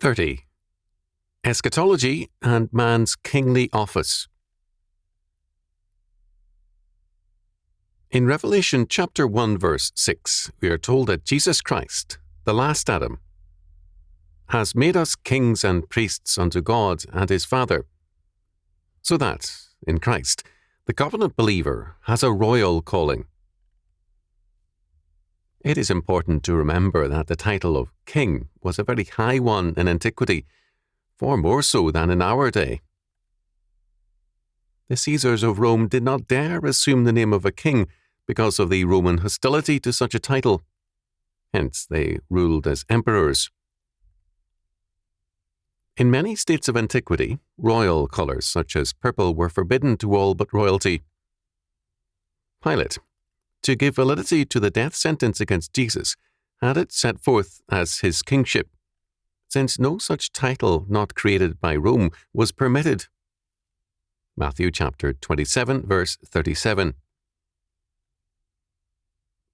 30. Eschatology and man's kingly office. In Revelation chapter 1 verse 6, we are told that Jesus Christ, the last Adam, has made us kings and priests unto God and his Father, so that, in Christ, the covenant believer has a royal calling. It is important to remember that the title of king was a very high one in antiquity, far more so than in our day. The Caesars of Rome did not dare assume the name of a king because of the Roman hostility to such a title. Hence, they ruled as emperors. In many states of antiquity, royal colours such as purple were forbidden to all but royalty. Pilate, to give validity to the death sentence against Jesus, had it set forth as his kingship, since no such title not created by Rome was permitted. Matthew chapter 27, verse 37.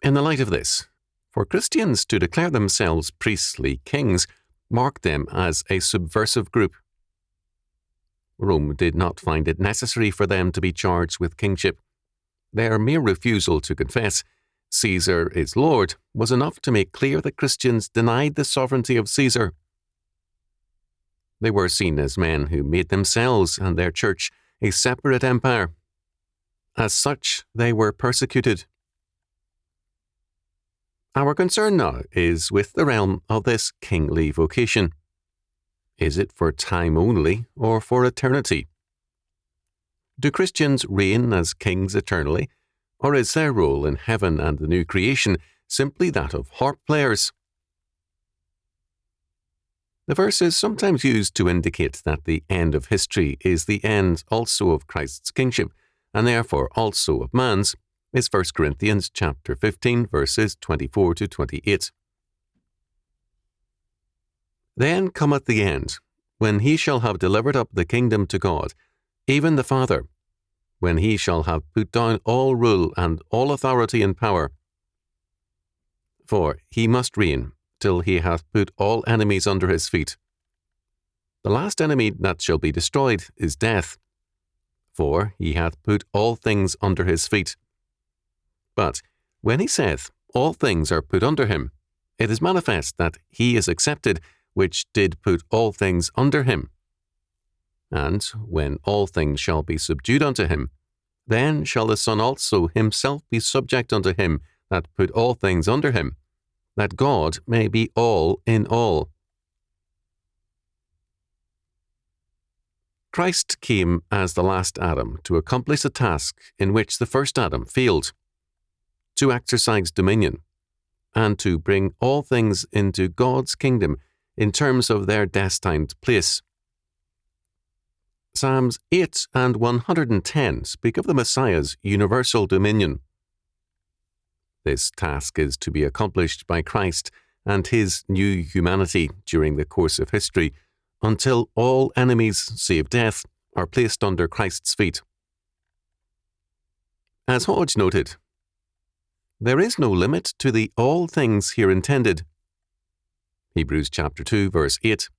In the light of this, for Christians to declare themselves priestly kings marked them as a subversive group. Rome did not find it necessary for them to be charged with kingship. Their mere refusal to confess Caesar is Lord was enough to make clear that Christians denied the sovereignty of Caesar. They were seen as men who made themselves and their church a separate empire. As such, they were persecuted. Our concern now is with the realm of this kingly vocation. Is it for time only or for eternity? Do Christians reign as kings eternally, or is their role in heaven and the new creation simply that of harp players? The verse is sometimes used to indicate that the end of history is the end also of Christ's kingship, and therefore also of man's, is 1 Corinthians chapter 15, verses 24 to 28. Then cometh the end, when he shall have delivered up the kingdom to God, even the Father, when he shall have put down all rule and all authority and power. For he must reign till he hath put all enemies under his feet. The last enemy that shall be destroyed is death, for he hath put all things under his feet. But when he saith, all things are put under him, it is manifest that he is accepted which did put all things under him. And when all things shall be subdued unto him, then shall the Son also himself be subject unto him that put all things under him, that God may be all in all. Christ came as the last Adam to accomplish a task in which the first Adam failed, to exercise dominion, and to bring all things into God's kingdom in terms of their destined place. Psalms 8 and 110 speak of the Messiah's universal dominion. This task is to be accomplished by Christ and his new humanity during the course of history, until all enemies, save death, are placed under Christ's feet. As Hodge noted, there is no limit to the all things here intended. Hebrews chapter 2, verse 8.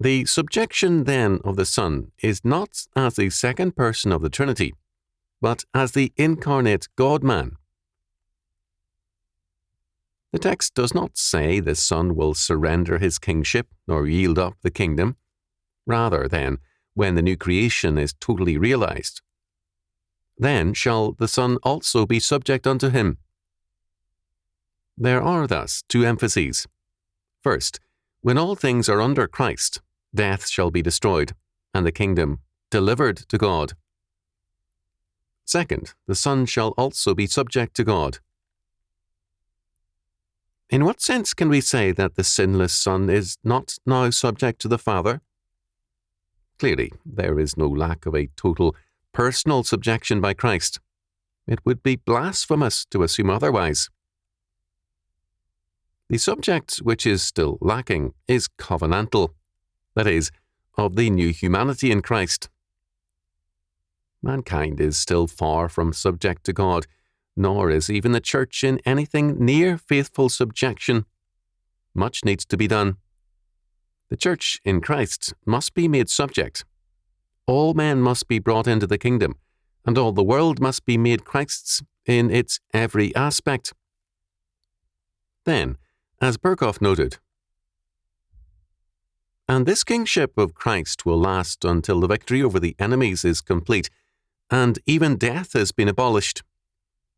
The subjection, then, of the Son is not as the second person of the Trinity, but as the incarnate God-man. The text does not say the Son will surrender his kingship nor yield up the kingdom. Rather, then, when the new creation is totally realized, then shall the Son also be subject unto him. There are thus two emphases. First, when all things are under Christ, death shall be destroyed, and the kingdom delivered to God. Second, the Son shall also be subject to God. In what sense can we say that the sinless Son is not now subject to the Father? Clearly, there is no lack of a total personal subjection by Christ. It would be blasphemous to assume otherwise. The subject which is still lacking is covenantal, that is, of the new humanity in Christ. Mankind is still far from subject to God, nor is even the Church in anything near faithful subjection. much needs to be done. The church in Christ must be made subject. All men must be brought into the kingdom, and all the world must be made Christ's in its every aspect. Then, as Berkhoff noted, and this kingship of Christ will last until the victory over the enemies is complete, and even death has been abolished.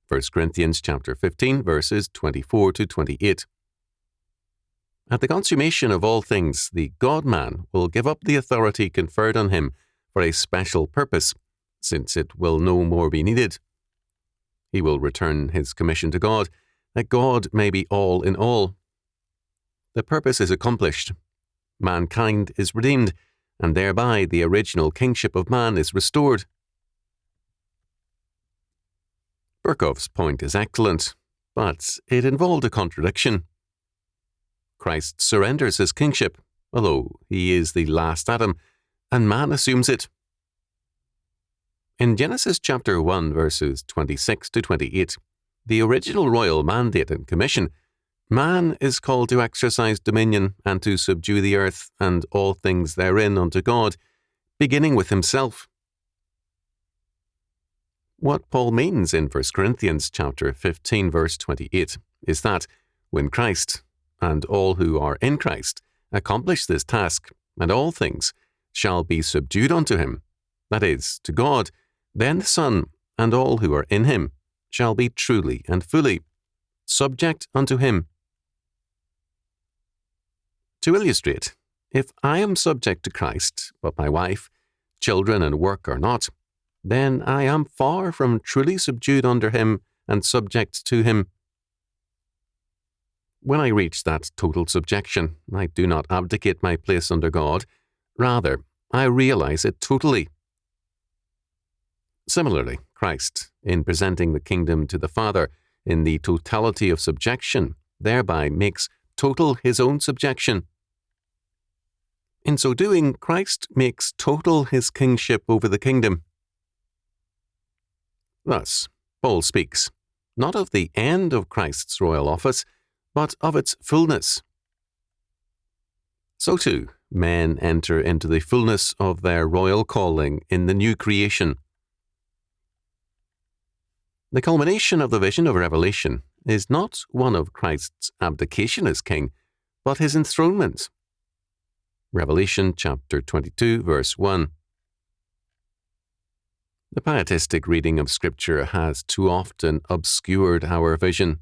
1 Corinthians chapter 15, verses 24 to 28. At the consummation of all things, the God-man will give up the authority conferred on him for a special purpose, since it will no more be needed. He will return his commission to God, that God may be all in all. The purpose is accomplished. Mankind is redeemed, and thereby the original kingship of man is restored. Berkhoff's point is excellent, but it involved a contradiction. Christ surrenders his kingship, although he is the last Adam, and man assumes it. In Genesis chapter 1, verses 26 to 28, the original royal mandate and commission, man is called to exercise dominion and to subdue the earth and all things therein unto God, beginning with himself. What Paul means in 1 Corinthians chapter 15, verse 28, is that when Christ, and all who are in Christ, accomplish this task, and all things shall be subdued unto him, that is, to God, then the Son, and all who are in him, shall be truly and fully subject unto him. To illustrate, if I am subject to Christ, but my wife, children, and work are not, then I am far from truly subdued under him and subject to him. When I reach that total subjection, I do not abdicate my place under God. Rather, I realize it totally. Similarly, Christ, in presenting the kingdom to the Father in the totality of subjection, thereby makes total his own subjection. In so doing, Christ makes total his kingship over the kingdom. Thus, Paul speaks, not of the end of Christ's royal office, but of its fullness. So too, men enter into the fullness of their royal calling in the new creation. The culmination of the vision of Revelation is not one of Christ's abdication as king, but his enthronement. Revelation chapter 22, verse 1. The pietistic reading of Scripture has too often obscured our vision.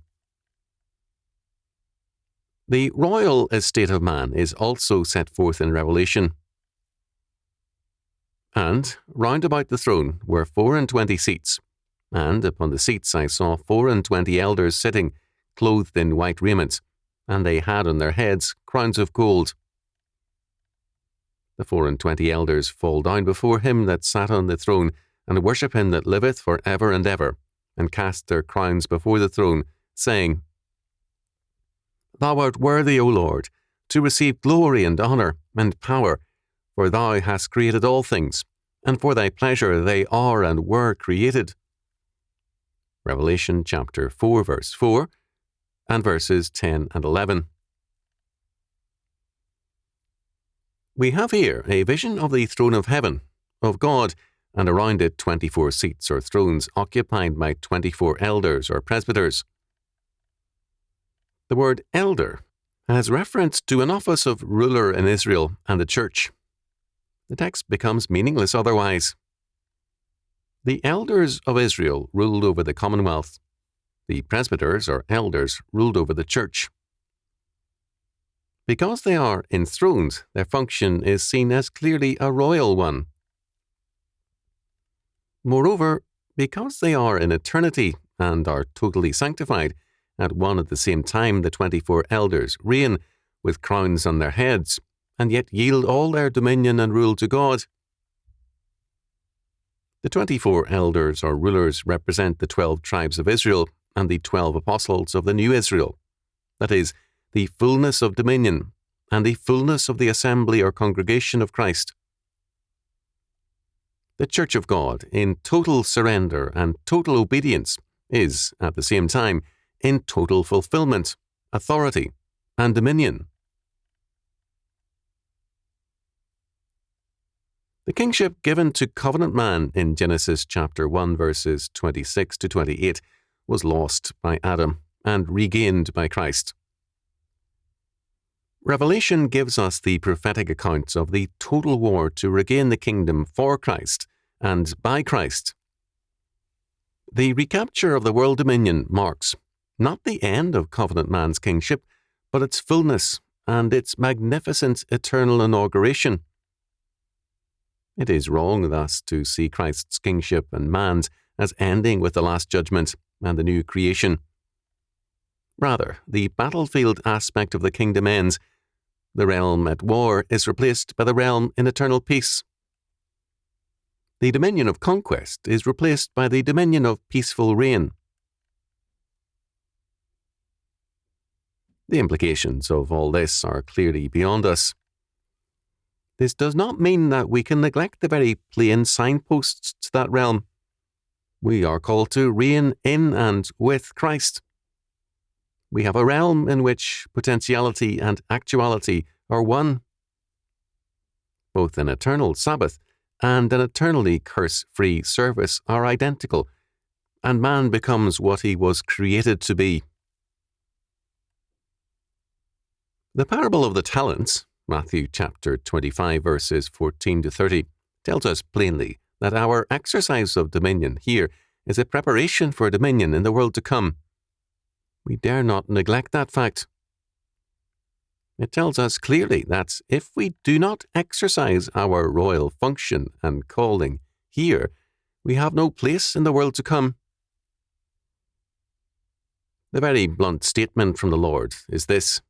The royal estate of man is also set forth in Revelation. And round about the throne were 24 seats, and upon the seats I saw 24 elders sitting, clothed in white raiment, and they had on their heads crowns of gold. The 24 elders fall down before him that sat on the throne, and worship him that liveth for ever and ever, and cast their crowns before the throne, saying, Thou art worthy, O Lord, to receive glory and honour and power, for thou hast created all things, and for thy pleasure they are and were created. Revelation chapter 4, verse 4, and verses 10 and 11. We have here a vision of the throne of heaven, of God, and around it 24 seats or thrones occupied by 24 elders or presbyters. The word elder has reference to an office of ruler in Israel and the church. The text becomes meaningless otherwise. The elders of Israel ruled over the commonwealth. The presbyters or elders ruled over the church. Because they are enthroned, their function is seen as clearly a royal one. Moreover, because they are in eternity and are totally sanctified, at one at the same time the 24 elders reign with crowns on their heads, and yet yield all their dominion and rule to God. The 24 elders or rulers represent the 12 tribes of Israel and the 12 apostles of the new Israel, that is, the fullness of dominion and the fullness of the assembly or congregation of Christ. The Church of God, in total surrender and total obedience, is, at the same time, in total fulfillment, authority, and dominion. The kingship given to covenant man in Genesis chapter 1 verses 26 to 28 was lost by Adam and regained by Christ. Revelation gives us the prophetic account of the total war to regain the kingdom for Christ and by Christ. The recapture of the world dominion marks not the end of covenant man's kingship, but its fullness and its magnificent eternal inauguration. It is wrong thus to see Christ's kingship and man's as ending with the last judgment and the new creation. Rather, the battlefield aspect of the kingdom ends. The realm at war is replaced by the realm in eternal peace. The dominion of conquest is replaced by the dominion of peaceful reign. The implications of all this are clearly beyond us. This does not mean that we can neglect the very plain signposts to that realm. We are called to reign in and with Christ. We have a realm in which potentiality and actuality are one. Both an eternal Sabbath and an eternally curse-free service are identical, and man becomes what he was created to be. The parable of the talents, Matthew chapter 25 verses 14 to 30, tells us plainly that our exercise of dominion here is a preparation for dominion in the world to come. We dare not neglect that fact. It tells us clearly that if we do not exercise our royal function and calling here, we have no place in the world to come. The very blunt statement from the Lord is this: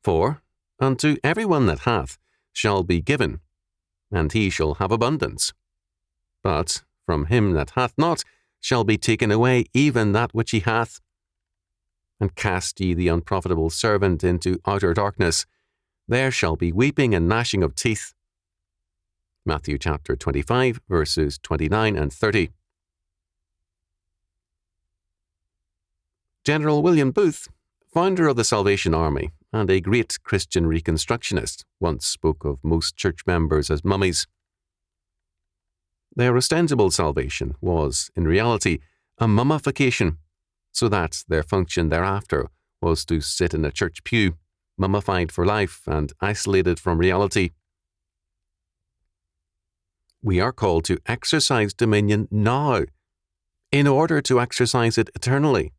For unto everyone that hath shall be given, and he shall have abundance. But from him that hath not shall be taken away even that which he hath. And cast ye the unprofitable servant into outer darkness. There shall be weeping and gnashing of teeth. Matthew chapter 25, verses 29 and 30. General William Booth, founder of the Salvation Army and a great Christian reconstructionist, once spoke of most church members as mummies. Their ostensible salvation was, in reality, a mummification, so that their function thereafter was to sit in a church pew, mummified for life and isolated from reality. We are called to exercise dominion now, in order to exercise it eternally.